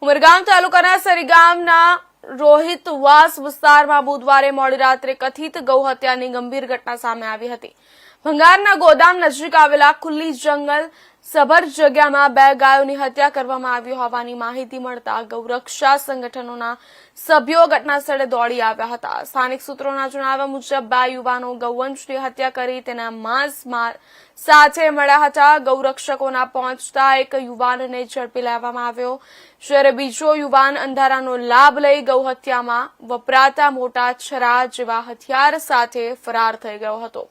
ઉમરગામ તાલુકાના સરીગામના રોહિતવાસ વિસ્તારમાં બુધવારે મોડી રાત્રે કથિત ગૌહત્યાની ગંભીર ઘટના સામે આવી હતી। ભંગારના ગોદામ નજીક આવેલા ખુલ્લી જંગલ સભર જગ્યામાં બે ગાયોની હત્યા કરવામાં આવી હોવાની માહિતી મળતા ગૌરક્ષા સંગઠનોના સભ્યો ઘટના સ્થળે દોડી આવ્યા હતા। સ્થાનિક સૂત્રોના જણાવ્યા મુજબ બે યુવાનો ગૌવંશની હત્યા કરી તેના માંસ સાથે મળ્યા હતા। ગૌરક્ષકોના પહોંચતા એક યુવાનને ઝડપી લેવામાં આવ્યો, જ્યારે બીજો યુવાન અંધારાનો લાભ લઈ ગૌહત્યામાં વપરાતા મોટા છરા જેવા હથિયાર સાથે ફરાર થઈ ગયો હતો।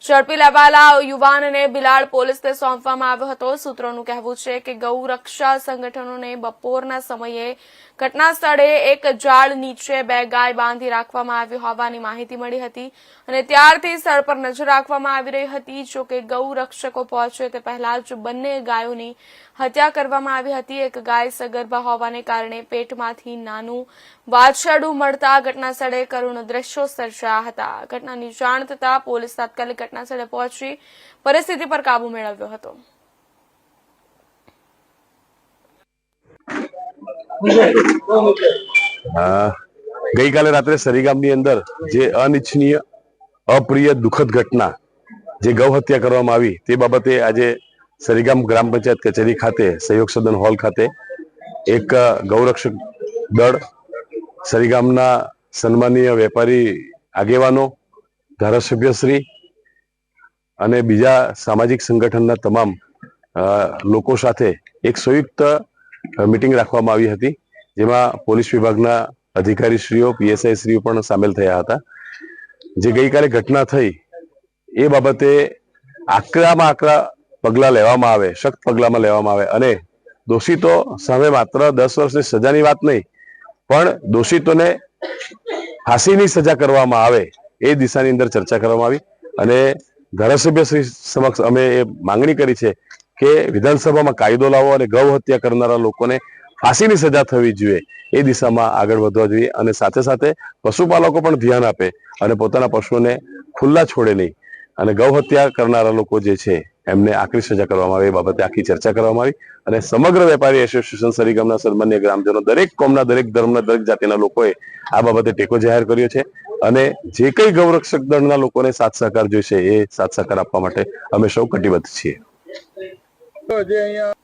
ઝડપી લેવાયેલા યુવાનને બિલાડ પોલીસને સોંપવામાં આવ્યો હતો। સૂત્રોનું કહેવું છે કે ગૌરક્ષા સંગઠનોને બપોરના સમયે ઘટના સ્થળે એક ઝાડ નીચે બે ગાય બાંધી રાખવામાં આવી હોવાની માહિતી મળી હતી અને ત્યારથી સ્થળ પર નજર રાખવામાં આવી રહી હતી। જો કે ગૌરક્ષકો પહોંચે તે પહેલા જ બંને ગાયોની હત્યા કરવામાં આવી હતી। એક ગાય સગર્ભા હોવાને કારણે પેટમાંથી નાનું વાછરડું મળતા ઘટના સ્થળે કરુણ દ્રશ્યો સર્જાયા હતા। ઘટનાની જાણ થતાં પોલીસ તાત્કાલિક ઘટના સ્થળે પહોંચી પરિસ્થિતિ પર કાબુ મેળવ્યો હતો। ગઈકાલે રાત્રે સરીગામની અંદર જે અનિચ્છનીય અપ્રિય દુઃખદ ઘટના જે ગૌ હત્યા કરવામાં આવી તે બાબતે આજે સરીગામ ગ્રામ પંચાયત કચેરી ખાતે સહયોગ સદન હોલ ખાતે એક ગૌરક્ષક દળ, સરીગામના સન્માનીય વેપારી આગેવાનો, ધારાસભ્યશ્રી અને બીજા સામાજિક સંગઠનના તમામ લોકો સાથે એક સંયુક્ત મીટિંગ રાખવામાં આવી હતી, જેમાં પોલીસ વિભાગના અધિકારીશ્રીઓ, પીએસઆઈ શ્રીઓ પણ સામેલ થયા હતા। જે ગઈકાલે ઘટના થઈ એ બાબતે આકરામાં આકરા પગલાં લેવામાં આવે, સખ્ત પગલામાં લેવામાં આવે અને દોષિતો સામે માત્ર 10 વર્ષની સજાની વાત નહીં પણ દોષિતોને ફાંસીની સજા કરવામાં આવે એ દિશાની અંદર ચર્ચા કરવામાં આવી અને ધારાસભ્ય શ્રી સમક્ષ અમે એ માંગણી કરી છે કે વિધાનસભામાં કાયદો લાવો અને ગૌ હત્યા કરનારા લોકોને ફાંસીની સજા થવી જોઈએ એ દિશામાં આગળ વધવા જોઈએ અને સાથે સાથે પશુપાલકો પણ ધ્યાન આપે અને પોતાના પશુઓને ખુલ્લા છોડે નહીં અને ગૌ હત્યા કરનારા લોકો જે છે એમને આકરી સજા કરવામાં આવે એ બાબતે આખી ચર્ચા કરવામાં આવી અને સમગ્ર વેપારી એસોસિએશન સરીગામના સન્માનીય ગ્રામજનો, દરેક કોમના, દરેક ધર્મના, દરેક જાતિના લોકોએ આ બાબતે ટેકો જાહેર કર્યો છે અને જે કઈ ગૌરક્ષક દળના લોકોને સાથ સહકાર જોઈશે એ સાથ સહકાર આપવા માટે અમે સૌ કટિબદ્ધ છીએ।